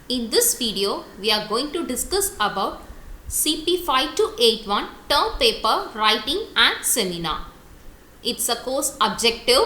In this video, we are going to discuss about CP 5281 term paper writing and seminar. It's a course objective.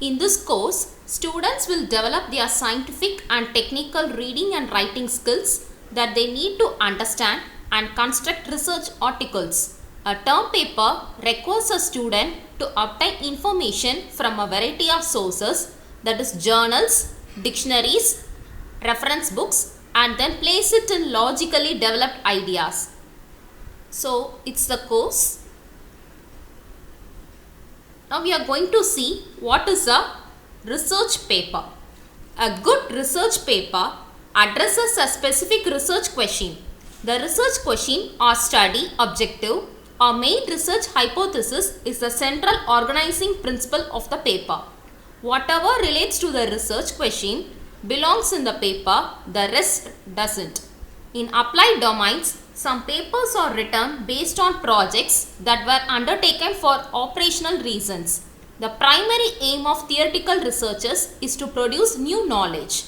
In this course, students will develop their scientific and technical reading and writing skills that they need to understand and construct research articles. A term paper requires a student to obtain information from a variety of sources, that is journals, dictionaries, reference books, and then place it in logically developed ideas. So it's the course. Now we are going to see what is a research paper. A good research paper addresses a specific research question. The research question or study objective or main research hypothesis is the central organizing principle of the paper. Whatever relates to the research question belongs in the paper, the rest doesn't. In applied domains, some papers are written based on projects that were undertaken for operational reasons. The primary aim of theoretical researchers is to produce new knowledge.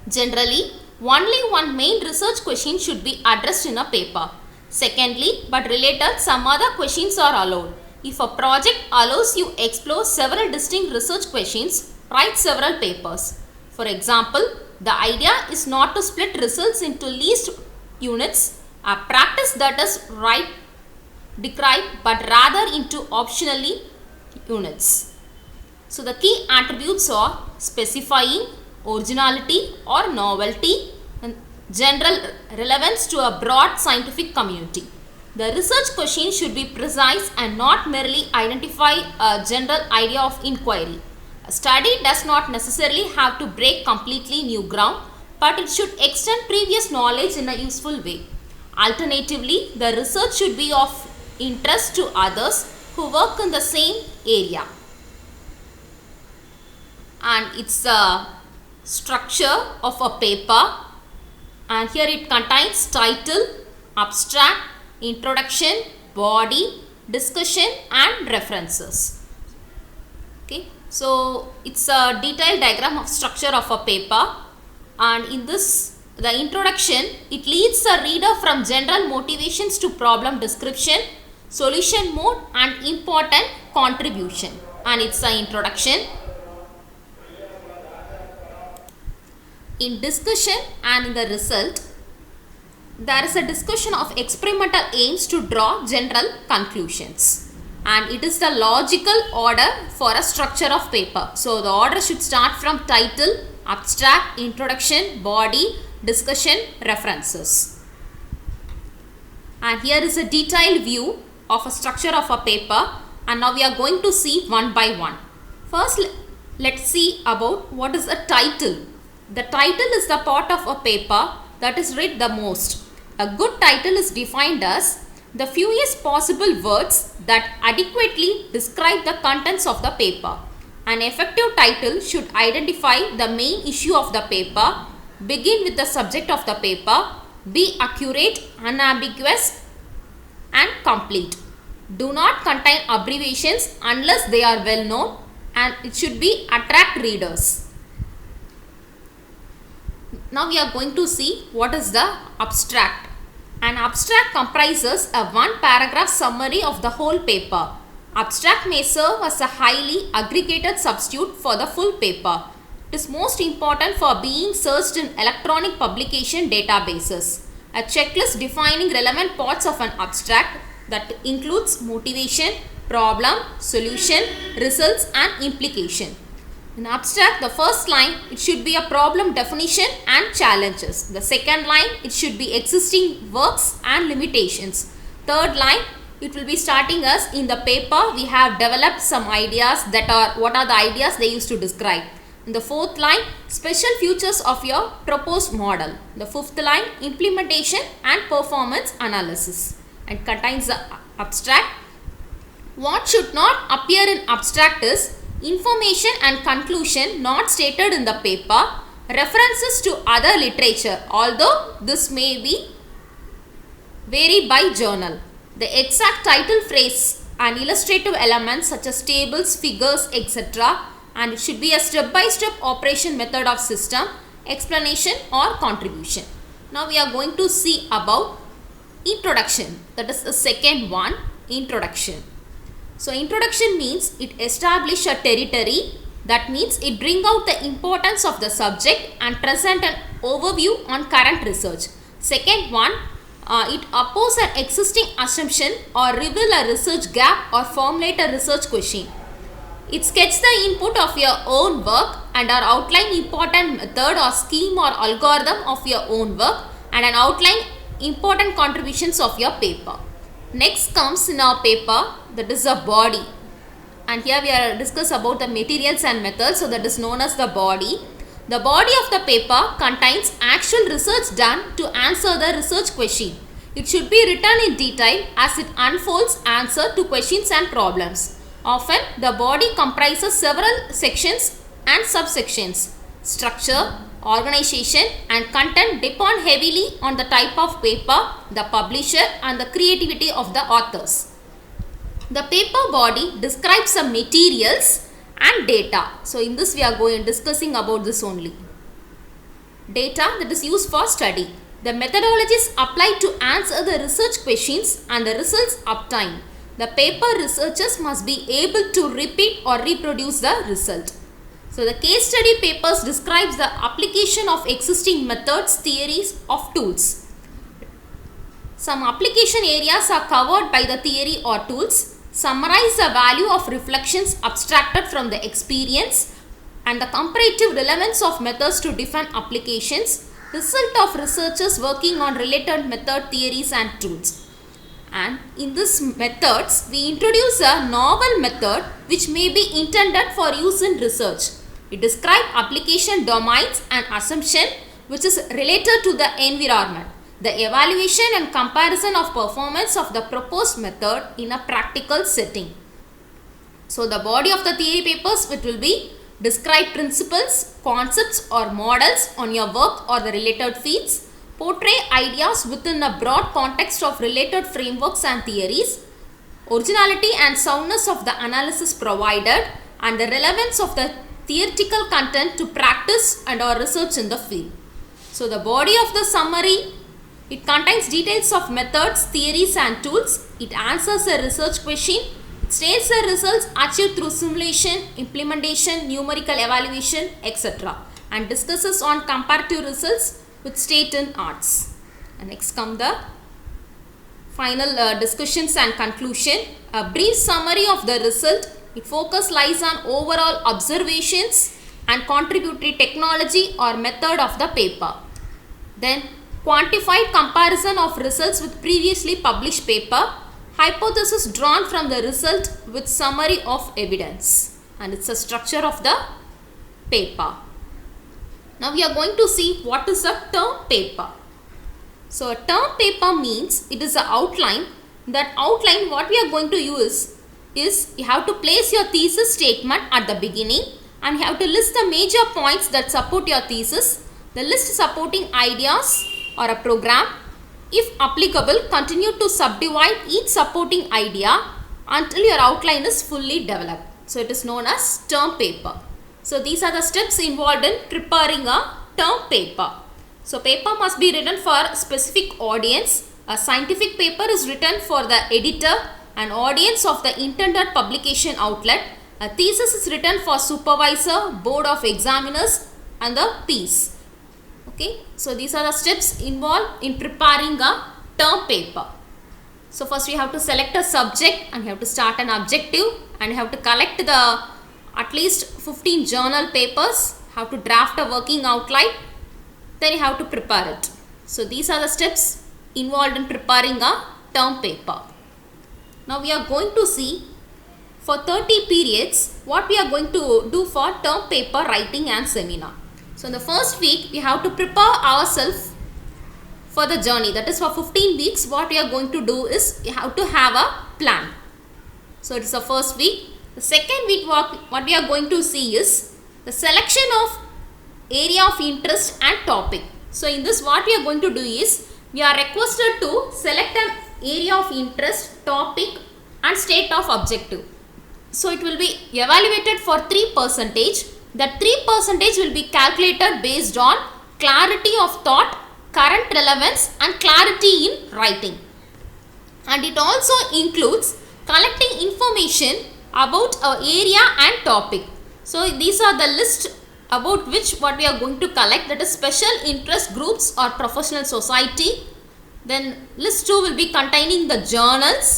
Generally, only one main research question should be addressed in a paper. Secondly, but related, some other questions are allowed. If a project allows you explore several distinct research questions, write several papers. For example, the idea is not to split results into least units, a practice that is right decried, but rather into optionally units. So the key attributes are specifying, originality or novelty, and general relevance to a broad scientific community. The research question should be precise and not merely identify a general idea of inquiry. A study does not necessarily have to break completely new ground, but it should extend previous knowledge in a useful way. Alternatively, the research should be of interest to others who work in the same area. And it's a structure of a paper, and here it contains title, abstract, introduction, body, discussion and references. Okay. So it's a detailed diagram of structure of a paper, and in this the introduction, it leads the reader from general motivations to problem description, solution mode and important contribution, and it's the introduction. In discussion and in the result, there is a discussion of experimental aims to draw general conclusions, and it is the logical order for a structure of paper. So the order should start from title, abstract, introduction, body, discussion, references. And here is a detailed view of a structure of a paper, and now we are going to see one by one. First, let's see about what is a title. The title is the part of a paper that is read the most. A good title is defined as the fewest possible words that adequately describe the contents of the paper. An effective title should identify the main issue of the paper, begin with the subject of the paper, be accurate, unambiguous and complete. Do not contain abbreviations unless they are well known, and it should be attract readers. Now we are going to see what is the abstract. An abstract comprises a one paragraph summary of the whole paper. Abstract may serve as a highly aggregated substitute for the full paper. It is most important for being searched in electronic publication databases. A checklist defining relevant parts of an abstract that includes motivation, problem, solution, results and implication. In abstract, the first line, it should be a problem definition and challenges. The second line, it should be existing works and limitations. Third line, it will be starting as in the paper we have developed some ideas that are what are the ideas they used to describe. In the fourth line, special features of your proposed model. The fifth line, implementation and performance analysis, and contains the abstract. What should not appear in abstract is information and conclusion not stated in the paper, references to other literature, although this may be vary by journal, the exact title phrase and illustrative elements such as tables, figures, etc., and it should be a step-by-step operation method of system, explanation or contribution. Now we are going to see about introduction, that is the second one, introduction. So introduction means it establish a territory, that means it bring out the importance of the subject and present an overview on current research. Second one, it oppose an existing assumption or reveal a research gap or formulate a research question. It sketch the input of your own work and or outline important method or scheme or algorithm of your own work and an outline important contributions of your paper. Next comes in our paper, that is a body, and here we are discuss about the materials and methods, so that is known as the body. The body of the paper contains actual research done to answer the research question. It should be written in detail as it unfolds answer to questions and problems. Often the body comprises several sections and subsections. Structure, organization and content depend heavily on the type of paper, the publisher and the creativity of the authors. The paper body describes some materials and data. So in this we are discussing about this only. Data that is used for study. The methodologies applied to answer the research questions and the results obtained. The paper researchers must be able to repeat or reproduce the result. So the case study papers describes the application of existing methods, theories of tools. Some application areas are covered by the theory or tools. Summarize the value of reflections abstracted from the experience and the comparative relevance of methods to different applications. Result of researchers working on related method, theories and tools. And in this methods, we introduce a novel method which may be intended for use in research. It describes application domains and assumption which is related to the environment. The evaluation and comparison of performance of the proposed method in a practical setting. So the body of the theory papers, it will be describe principles, concepts or models on your work or the related fields, portray ideas within a broad context of related frameworks and theories, originality and soundness of the analysis provided and the relevance of the theoretical content to practice and or research in the field. So the body of the summary, it contains details of methods, theories and tools. It answers a research question. It states the results achieved through simulation, implementation, numerical evaluation, etc. and discusses on comparative results with state and arts. And next come the final discussions and conclusion. A brief summary of the result. It focus lies on overall observations and contributory technology or method of the paper. Then quantified comparison of results with previously published paper, hypothesis drawn from the result with summary of evidence, and it's a structure of the paper. Now we are going to see what is a term paper. So a term paper means it is an outline. That outline what we are going to use is you have to place your thesis statement at the beginning and you have to list the major points that support your thesis, the list supporting ideas or a program. If applicable, continue to subdivide each supporting idea until your outline is fully developed. So it is known as term paper. So these are the steps involved in preparing a term paper. So paper must be written for a specific audience. A scientific paper is written for the editor and audience of the intended publication outlet. A thesis is written for supervisor, board of examiners and the piece. Okay, so these are the steps involved in preparing a term paper. So first we have to select a subject and you have to start an objective and you have to collect the at least 15 journal papers, have to draft a working outline, then you have to prepare it. So these are the steps involved in preparing a term paper. Now we are going to see for 30 periods what we are going to do for term paper writing and seminar. So in the first week we have to prepare ourselves for the journey, that is for 15 weeks. What we are going to do is you have to have a plan. So it is the first week. The second week what we are going to see is the selection of area of interest and topic. So in this what we are going to do is we are requested to select an area of interest, topic and state of objective. So it will be evaluated for 3%. That 3% will be calculated based on clarity of thought, current relevance and clarity in writing. And it also includes collecting information about our area and topic. So these are the list about which what we are going to collect, that is special interest groups or professional society. Then list 2 will be containing the journals,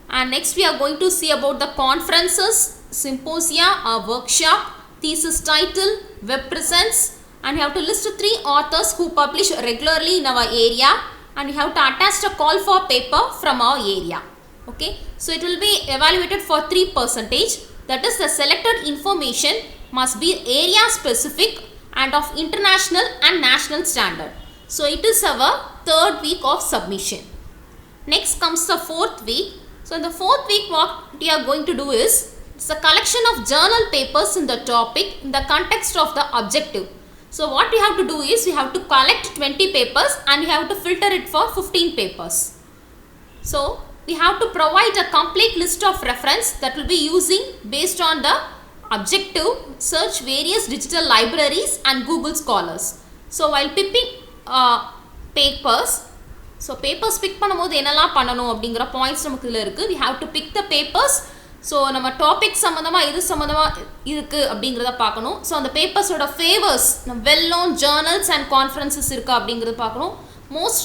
and next we are going to see about the conferences, symposia or workshop, thesis title, web presence, and you have to list 3 authors who publish regularly in our area, and you have to attach a call for paper from our area. Okay, so it will be evaluated for 3%, that is the selected information must be area specific and of international and national standard. So it is our third week of submission. Next comes the fourth week. So in the fourth week what we are going to do is, it's a collection of journal papers in the topic in the context of the objective. So what we have to do is, we have to collect 20 papers and we have to filter it for 15 papers. So we have to provide a complete list of reference that will be using based on the objective, search various digital libraries and Google Scholars. So while picking papers, so papers pick பண்ணும்போது என்னலாம் பண்ணணும் அப்படிங்கற points நமக்கு இதுல இருக்கு. We have to pick the papers. So நம்ம topic சம்பந்தமா இது சம்பந்தமா இருக்கு அப்படிங்கறத பார்க்கணும். So அந்த பேப்பர்ஸோட favours, well known journals and conferences இருக்கா அப்படிங்கறத பார்க்கணும். Most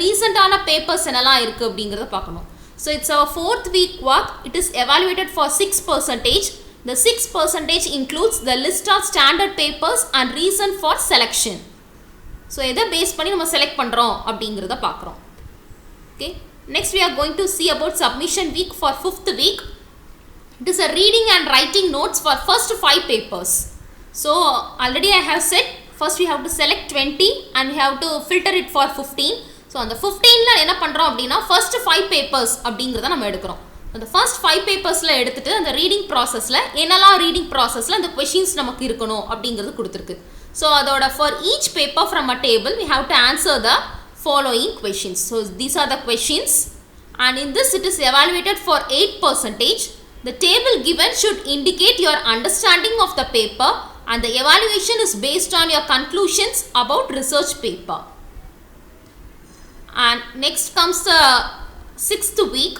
recent ஆன பேப்பர்ஸ் என்னலாம் இருக்கு அப்படிங்கறத பார்க்கணும். So it's our fourth week work. It is evaluated for 6%. The 6% includes the list of standard papers and reason for selection. So எதை base பண்ணி நம்ம செலக்ட் பண்றோம் அப்படிங்கறத பார்க்கறோம். Okay, next we are going to see about submission week for 5th week. It is a reading and writing notes for first 5 papers. So already I have said, first we have to select 20 and we have to filter it for 15. So அந்த 15ல என்ன பண்றோம் அப்படினா first 5 papers அப்படிங்கறத நம்ம எடுக்கறோம். அந்த first 5 papersல எடுத்துட்டு அந்த reading processல என்னலாம் ரீடிங் processல அந்த questions நமக்கு இருக்கணும் அப்படிங்கறது கொடுத்திருக்கு. So அதோட for each paper from a table we have to answer the following questions. So these are the questions, and in this it is evaluated for 8%. The table given should indicate your understanding of the paper, and the evaluation is based on your conclusions about research paper. And next comes the 6th week.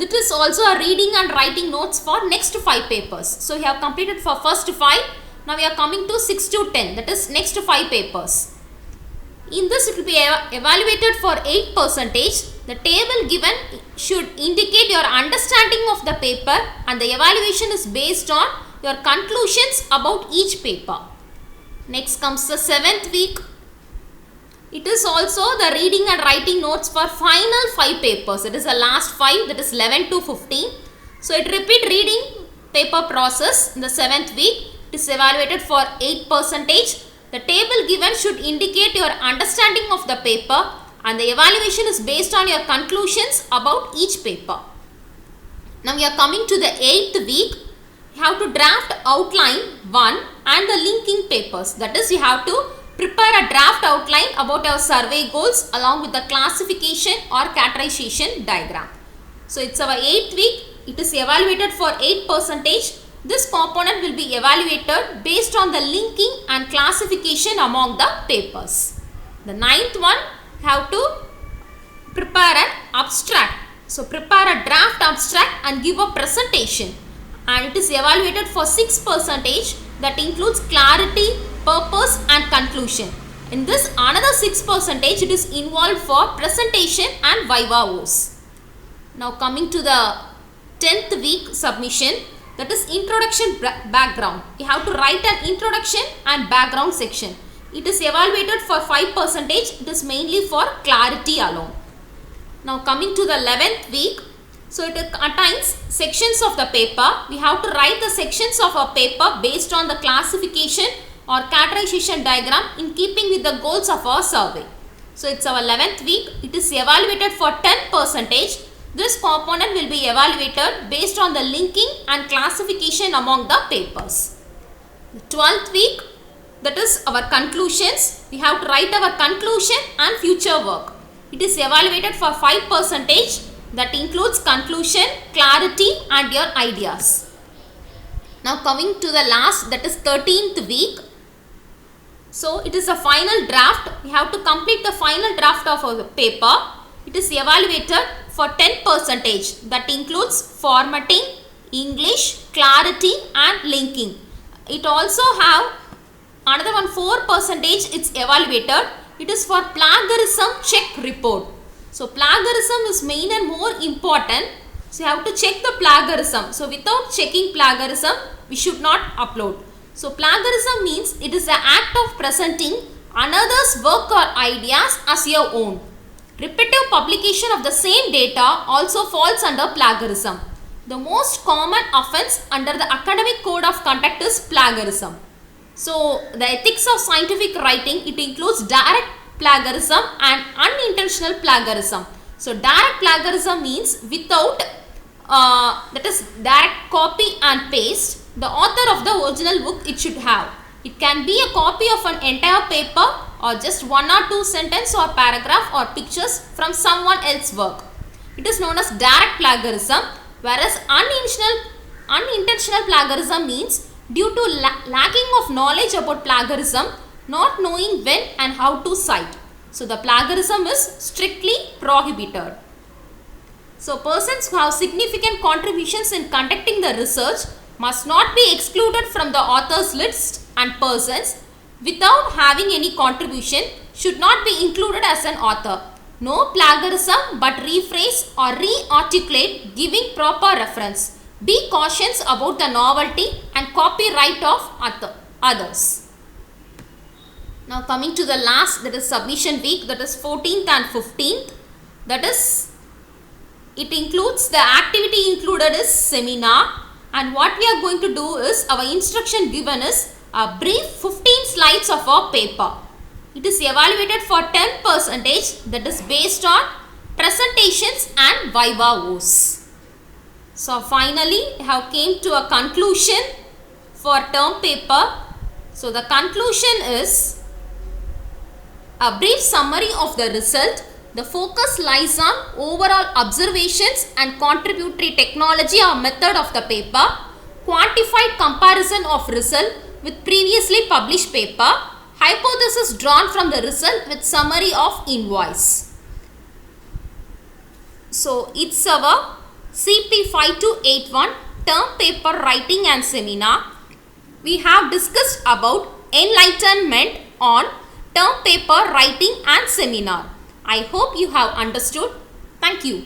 This is also a reading and writing notes for next 5 papers. So we have completed for first 5. Now we are coming to 6 to 10, that is next 5 papers. In this it will be evaluated for 8%. The table given should indicate your understanding of the paper, and the evaluation is based on your conclusions about each paper. Next comes the 7th week. It is also the reading and writing notes for final 5 papers. It is the last 5, that is 11 to 15. So it repeat reading paper process in the 7th week. It is evaluated for 8%. The table given should indicate your understanding of the paper, and the evaluation is based on your conclusions about each paper. Now we are coming to the 8th week. You have to draft outline 1 and the linking papers. That is, you have to prepare a draft outline about our survey goals along with the classification or categorization diagram. So it's our 8th week. It is evaluated for 8%. This component will be evaluated based on the linking and classification among the papers. The 9th one, have to prepare an abstract. So prepare a draft abstract and give a presentation, and it is evaluated for 6%. That includes clarity, purpose and conclusion. In this another 6% it is involved for presentation and viva voce. Now coming to the 10th week submission, that is introduction background. You have to write an introduction and background section. It is evaluated for 5%. It is mainly for clarity alone. Now coming to the 11th week, so it contains sections of the paper. We have to write the sections of a paper based on the classification or categorization diagram in keeping with the goals of our survey. So it's our 11th week. It is evaluated for 10%. This component will be evaluated based on the linking and classification among the papers. The 12th week, that is our conclusions. We have to write our conclusion and future work. It is evaluated for 5%. That includes conclusion, clarity and your ideas. Now coming to the last, that is 13th week. So it is a final draft. We have to complete the final draft of a paper. It is evaluated for 10%. That includes formatting, English, clarity and linking. It also have another one 4% it's evaluated. It is for plagiarism check report. So plagiarism is main and more important. So you have to check the plagiarism. So without checking plagiarism, we should not upload. So plagiarism means it is the act of presenting another's work or ideas as your own. Repetitive publication of the same data also falls under plagiarism. The most common offense under the Academic Code of Conduct is plagiarism. So the ethics of scientific writing, it includes direct plagiarism and unintentional plagiarism. So direct plagiarism means without that is direct copy and paste the author of the original book it should have. It can be a copy of an entire paper or just one or two sentence or paragraph or pictures from someone else's work. It is known as direct plagiarism, whereas unintentional plagiarism means due to lacking of knowledge about plagiarism, not knowing when and how to cite. So the plagiarism is strictly prohibited. So persons who have significant contributions in conducting the research must not be excluded from the author's list, and persons without having any contribution should not be included as an author. No plagiarism but rephrase or re-articulate giving proper reference. Be cautious about the novelty and copyright of others. Now coming to the last, that is submission week, that is 14th and 15th. That is, it includes, the activity included is seminar, and what we are going to do is, our instruction given is a brief 15 slides of our paper. It is evaluated for 10%, that is based on presentations and viva voce. So finally we have came to a conclusion for term paper. So the conclusion is a brief summary of the result. The focus lies on overall observations and contributory technology or method of the paper, quantified comparison of result with previously published paper, hypothesis drawn from the result with summary of invoice. So it's our CP 5281 term paper writing and seminar. We have discussed about enlightenment on term paper writing and seminar. I hope you have understood. Thank you.